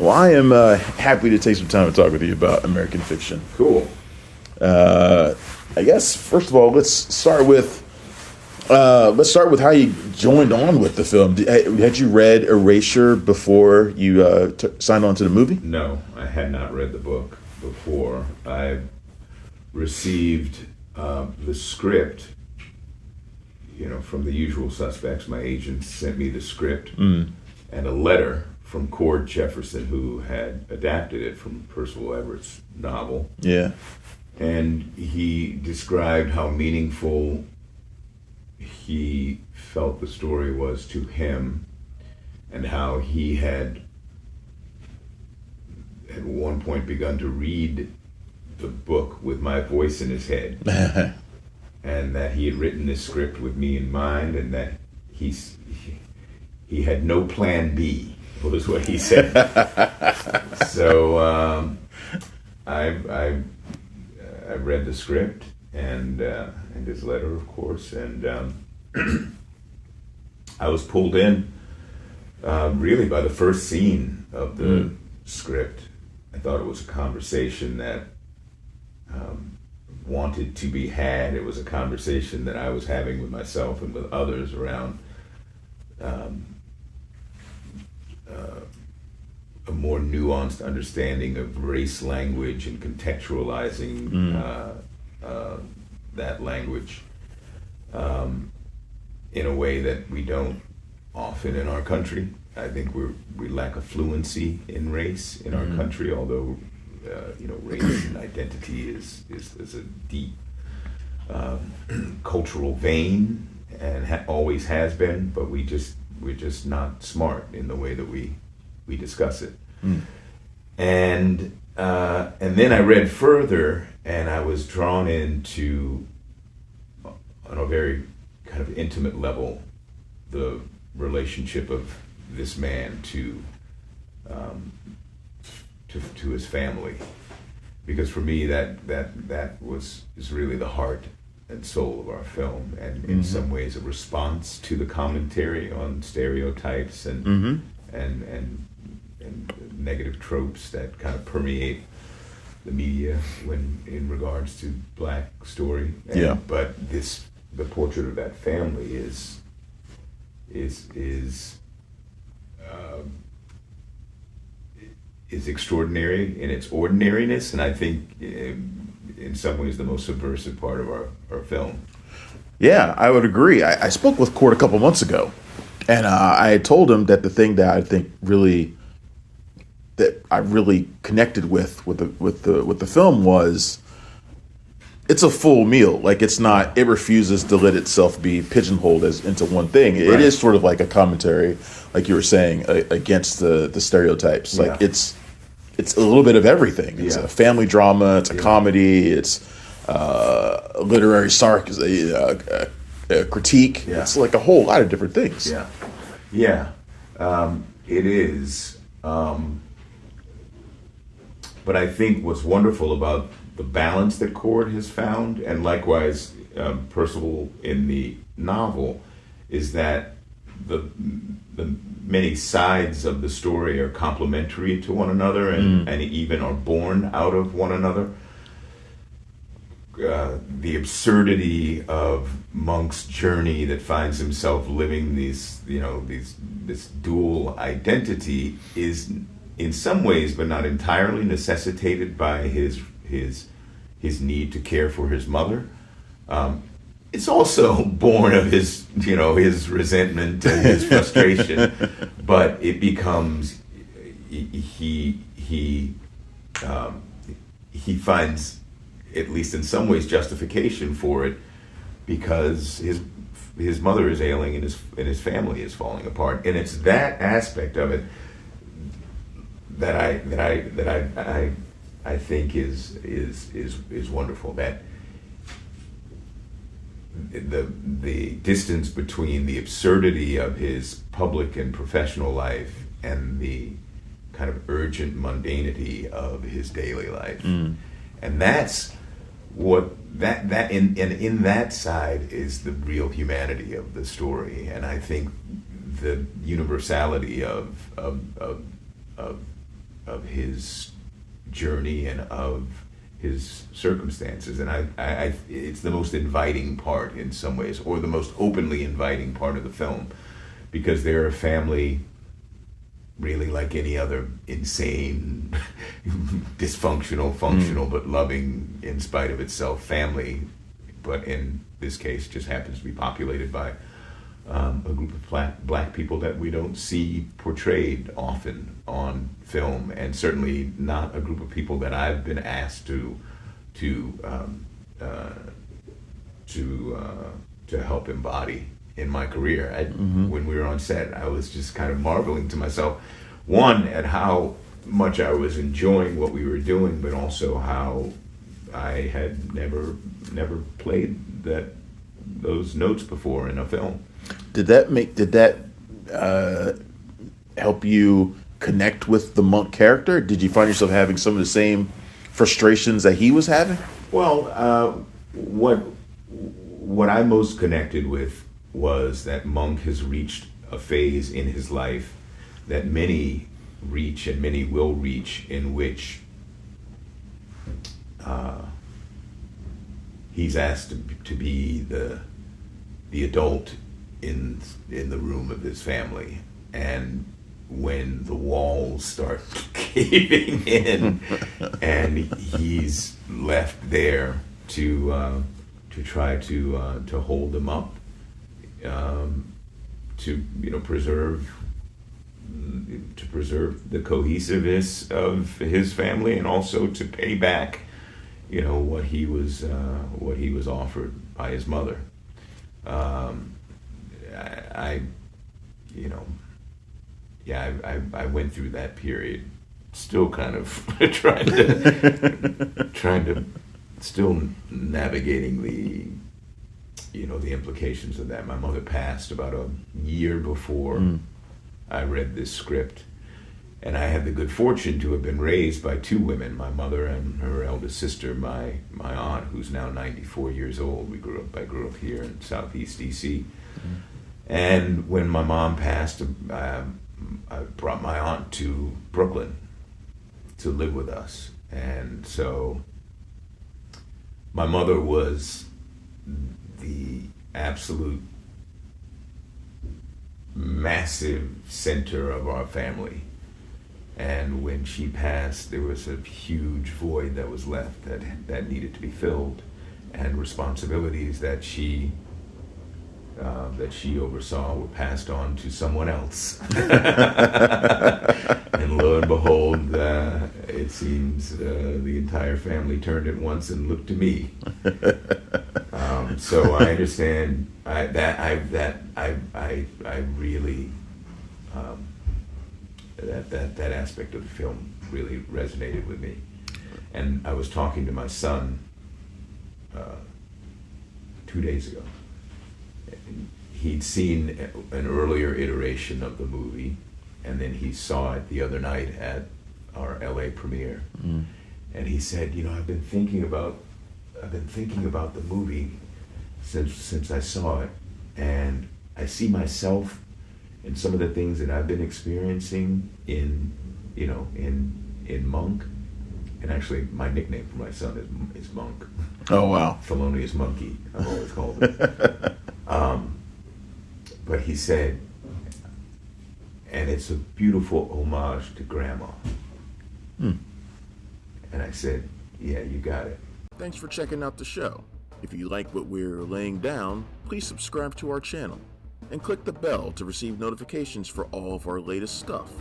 Well, I am happy to take some time to talk with you about American fiction. Cool. I guess first of all, let's start with how you joined on with the film. Had you read Erasure before you signed on to the movie? No, I had not read the book before. I received the script, from the usual suspects. My agent sent me the script and a letter from Cord Jefferson, who had adapted it from Percival Everett's novel. Yeah. And he described how meaningful he felt the story was to him, and how he had at one point begun to read the book with my voice in his head, and that he had written this script with me in mind, and that he had no plan B, was what he said. So I read the script and his letter, of course, and I was pulled in really by the first scene of the script. I thought it was a conversation that wanted to be had. It was a conversation that I was having with myself and with others around a more nuanced understanding of race language and contextualizing that language in a way that we don't often in our country. I think we lack a fluency in race in our country, although race and identity is a deep cultural vein and always has been, but we're just not smart in the way that we discuss it. And then I read further, and I was drawn into, on a very kind of intimate level, the relationship of this man to his family, because for me that is really the heart and soul of our film, and in some ways a response to the commentary on stereotypes and negative tropes that kind of permeate the media when in regards to Black story. But the portrait of that family is extraordinary in its ordinariness, and I think in some ways the most subversive part of our film. Yeah, I would agree. I spoke with Cord a couple months ago, and I had told him that the thing that I think I really connected with the film was it's a full meal. Like, it's not. It refuses to let itself be pigeonholed into one thing. Right. It is sort of like a commentary, like you were saying, against the stereotypes. Like it's a little bit of everything. It's a family drama. It's a comedy. It's literary critique. Yeah. It's like a whole lot of different things. It is. But I think what's wonderful about the balance that Cord has found, and likewise Percival in the novel, is that the many sides of the story are complementary to one another, and even are born out of one another. The absurdity of Monk's journey that finds himself living this dual identity is in some ways, but not entirely, necessitated by his need to care for his mother. It's also born of his resentment and his frustration, but it becomes he finds, at least in some ways, justification for it, because his mother is ailing and his family is falling apart, and it's that aspect of it that I think is wonderful. That the distance between the absurdity of his public and professional life and the kind of urgent mundanity of his daily life, and that's what in that side is the real humanity of the story. And I think the universality of his journey and of his circumstances. And I it's the most inviting part in some ways, or the most openly inviting part of the film, because they're a family really like any other insane, dysfunctional, functional, but loving in spite of itself family. But in this case, just happens to be populated by a group of black people that we don't see portrayed often on film, and certainly not a group of people that I've been asked to help embody in my career. When we were on set, I was just kind of marveling to myself, one, at how much I was enjoying what we were doing, but also how I had never played those notes before in a film. Did that help you connect with the Monk character? Did you find yourself having some of the same frustrations that he was having? Well, what I most connected with was that Monk has reached a phase in his life that many reach and many will reach, in which he's asked to be the adult in the room of his family, and when the walls start caving in, and he's left there to try to hold them up, to preserve the cohesiveness of his family, and also to pay back what he was offered by his mother. I went through that period, still kind of trying to still navigating the implications of that. My mother passed about a year before I read this script, and I had the good fortune to have been raised by two women, my mother and her eldest sister, my aunt, who's now 94 years old. I grew up here in Southeast DC. And when my mom passed, I brought my aunt to Brooklyn to live with us. And so my mother was the absolute massive center of our family. And when she passed, there was a huge void that was left that needed to be filled, and responsibilities that she oversaw were passed on to someone else. And lo and behold, it seems the entire family turned at once and looked to me. So I understand that aspect of the film really resonated with me. And I was talking to my son 2 days ago. He'd seen an earlier iteration of the movie, and then he saw it the other night at our LA premiere. And he said, I've been thinking about the movie since I saw it, and I see myself in some of the things that I've been experiencing in Monk. And actually, my nickname for my son is Monk. Oh, wow. Felonious Monkey, I've always called him. But he said, and it's a beautiful homage to Grandma. And I said, yeah, you got it. Thanks for checking out the show. If you like what we're laying down, please subscribe to our channel and click the bell to receive notifications for all of our latest stuff.